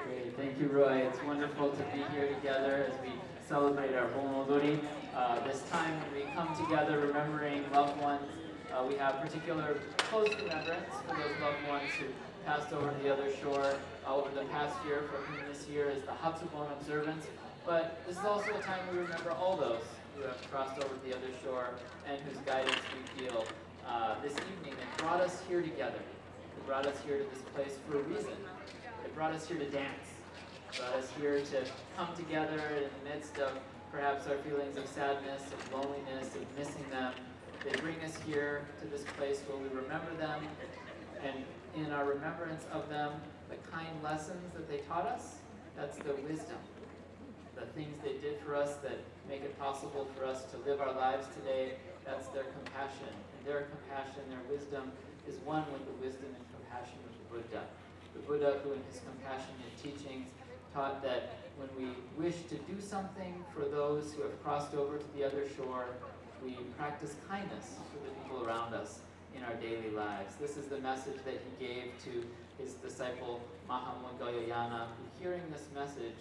Great, thank you, Roy. It's wonderful to be here together as we celebrate our Obon Odori. This time when we come together remembering loved ones, we have particular close remembrance for those loved ones who passed over to the other shore over the past year, for whom this year is the Hatsubon observance. But this is also a time we remember all those who have crossed over to the other shore and whose guidance we feel this evening that brought us here together. It brought us here to this place for a reason. It brought us here to dance. It brought us here to come together in the midst of perhaps our feelings of sadness, of loneliness, of missing them. They bring us here to this place where we remember them, and in our remembrance of them, the kind lessons that they taught us, that's their wisdom. The things they did for us that make it possible for us to live our lives today, that's their compassion. And their compassion, their wisdom, is one with the wisdom and compassion of the Buddha. The Buddha, who in his compassionate teachings taught that when we wish to do something for those who have crossed over to the other shore, we practice kindness for the people around us in our daily lives. This is the message that he gave to his disciple Mahamudgayana, who, hearing this message,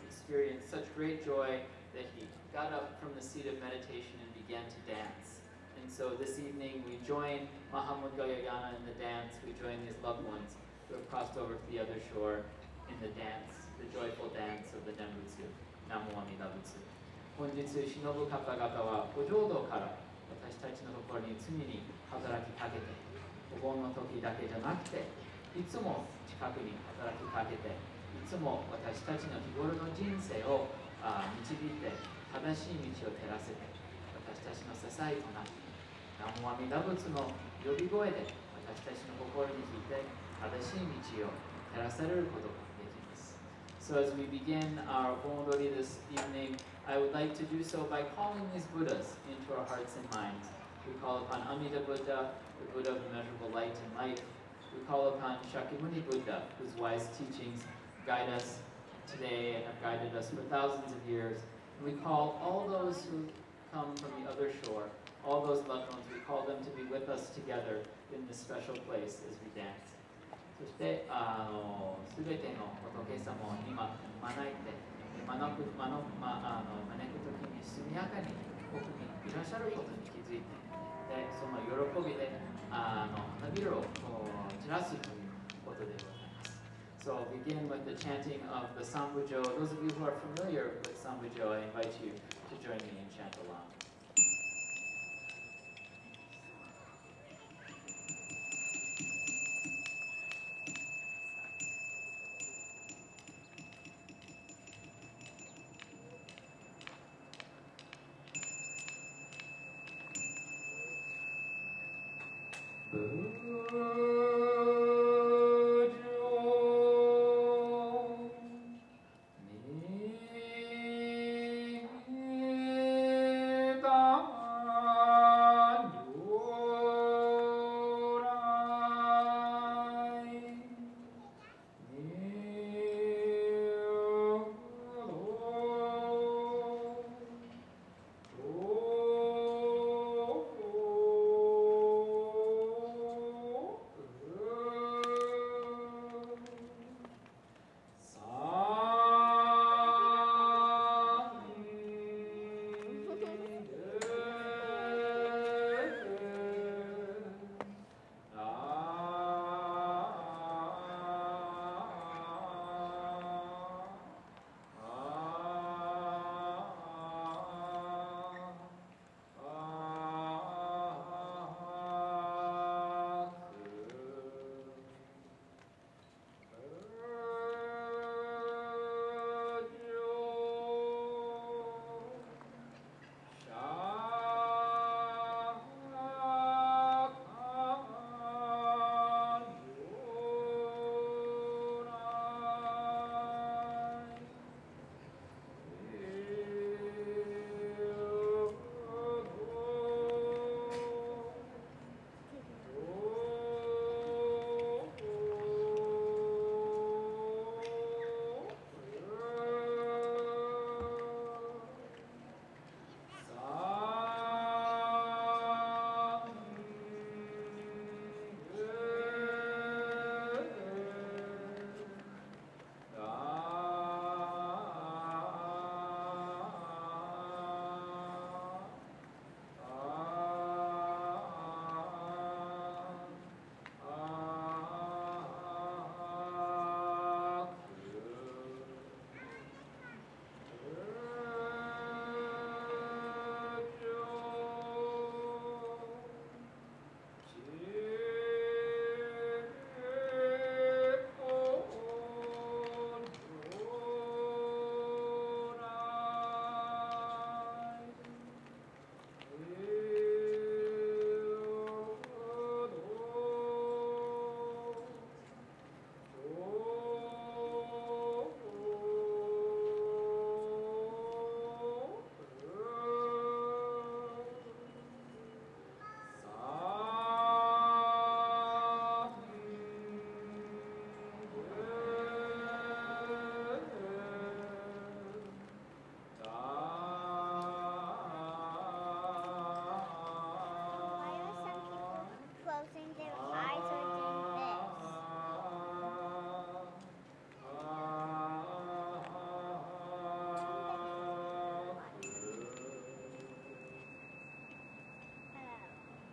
experienced such great joy that he got up from the seat of meditation and began to dance. And so this evening we join Mahamudgayana in the dance. We join these loved ones who have crossed over to the other shore in the dance, the joyful dance of the Denbutsu. Namo Amida Butsu. 本日忍ぶ方々はご浄土から私たちのところに常に働きかけて、お盆の時だけじゃなくて、いつも近くに働きかけて、いつも私たちの日頃の人生を導いて、正しい道を照らせて、私たちの支えとなって、南無阿弥陀仏の呼び声で私たちの心に響いて、正しい道を照らされることができます。So as we begin our Obon Odori this evening, I would like to do so by calling these Buddhas into our hearts and minds. We call upon Amida Buddha, the Buddha of immeasurable light and life. We call upon Shakyamuni Buddha, whose wise teachings guide us today and have guided us for thousands of years. And we call all those who come from the other shore, all those loved ones, we call them to be with us together in this special place as we dance. そして、すべての仏様を今招いて、招くときに速やかに奥にいらっしゃることに気づいて、でその喜びで花びらを散らすということでございます。So I'll begin with the chanting of the Sambujo. Those of you who are familiar with Sambujo, I invite you to join me and chant along.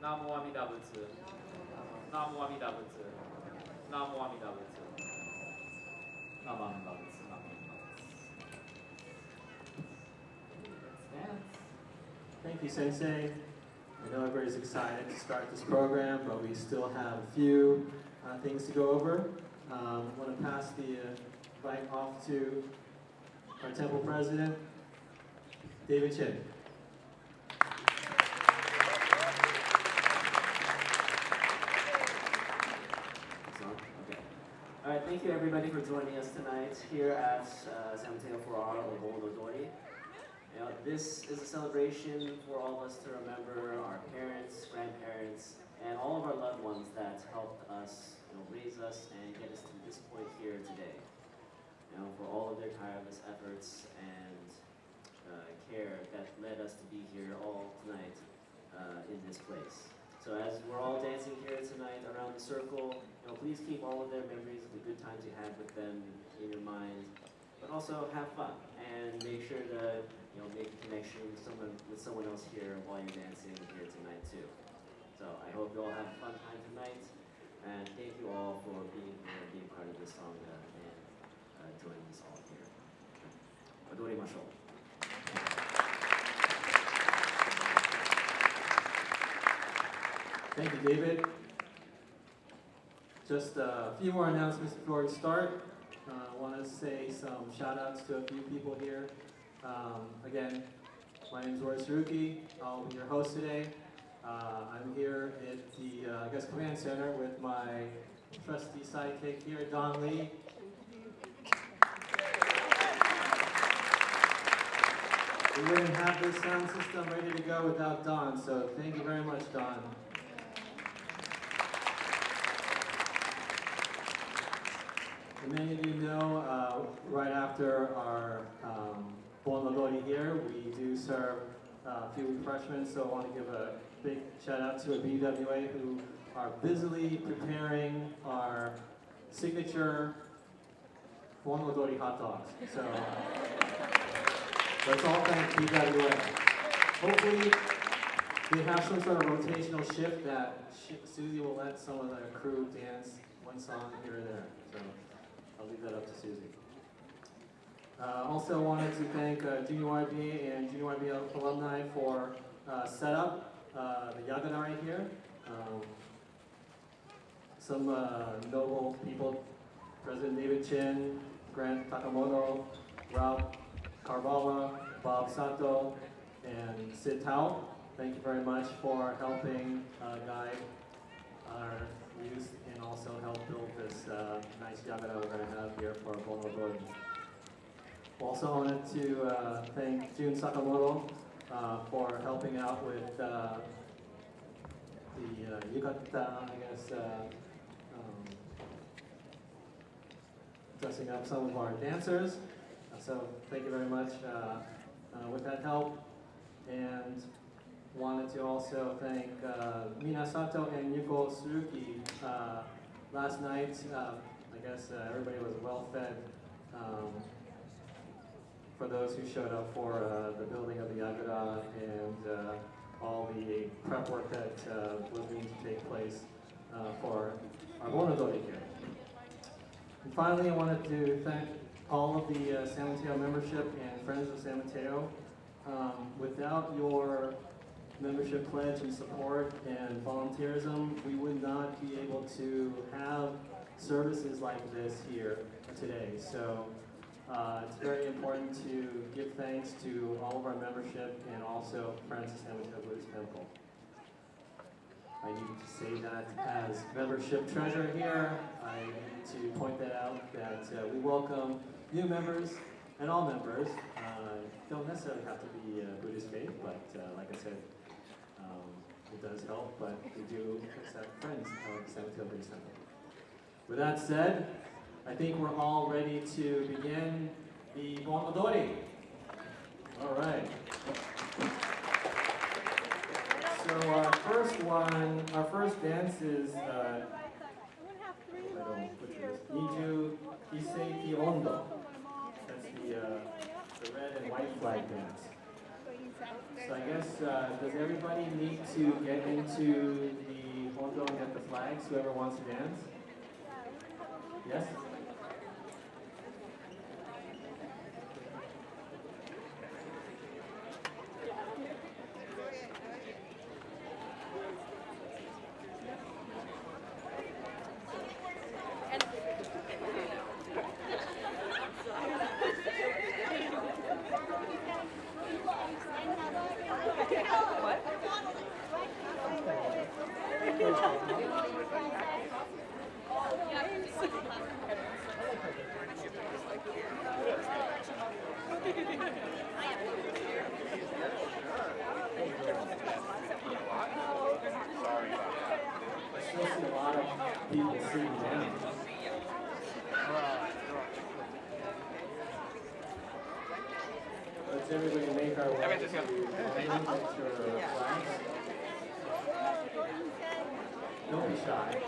Namo Amida Butsu. Namo Amida Butsu. Namo Amida Butsu. Namo Amida Butsu. Namo Amida Butsu. Let's dance. Thank you, Sensei. I know everybody's excited to start this program, but we still have a few things to go over. I want to pass the mic off to our temple president, David Chin. All right, thank you everybody for joining us tonight here at San Mateo for our Obon Odori. You know, this is a celebration for all of us to remember our parents, grandparents, and all of our loved ones that helped us, raise us and get us to this point here today. For all of their tireless efforts and care that led us to be here all tonight in this place. So as we're all dancing here tonight around the circle, please keep all of their memories of the good times you had with them in your mind, but also have fun and make sure to make a connection with someone else here while you're dancing here tonight too. So I hope you all have a fun time tonight, and thank you all for being here and being part of this song and joining us all here. Odorimashou. Thank you, David. Just a few more announcements before we start. I want to say some shout outs to a few people here. Again, my name is Saruki. I'll be your host today. I'm here at the command center with my trusty sidekick here, Don Lee. We wouldn't have this sound system ready to go without Don, so thank you very much, Don. Many of you know, right after our Obon Odori here, we do serve a few refreshments, so I want to give a big shout out to a BWA who are busily preparing our signature Obon Odori hot dogs. So let's all thank BWA. Hopefully they have some sort of rotational shift that Susie will let some of the crew dance one song here or there. So I'll leave that up to Susie. Also wanted to thank Junior YB and Junior YB alumni for setup the Yagana right here. Some noble people, President David Chin, Grant Takamoto, Rob Carvala, Bob Sato, and Sid Tao. Thank you very much for helping guide our youth and also help build this nice Yagana we're going to have here for Obon Odori. Also wanted to thank Jun Sakamoto for helping out with the yukata, dressing up some of our dancers. So thank you very much with that help. And wanted to also thank Minasato and Yuko Suruki. Last night, everybody was well fed for those who showed up for the building of the Yagura and all the prep work that was going to take place for our Obon Odori here. And finally, I wanted to thank all of the San Mateo membership and friends of San Mateo. Without your membership pledge and support and volunteerism, we would not be able to have services like this here today. So it's very important to give thanks to all of our membership and also friends of San Mateo Buddhist Temple. I need to say that as membership treasurer here, I need to point that out, that we welcome new members and all members. Don't necessarily have to be Buddhist faith, but like I said, it does help, but we do accept friends of San Mateo Buddhist Temple. With that said, I think we're all ready to begin the Obon Odori. All right. So our first dance is Niju Kiseiki Ondo. That's the red and white flag dance. So I guess, does everybody need to get into the hondo and get the flags, whoever wants to dance? Yes? I still see a lot of people sitting down. Let's everybody make our way to flags. Don't be shy.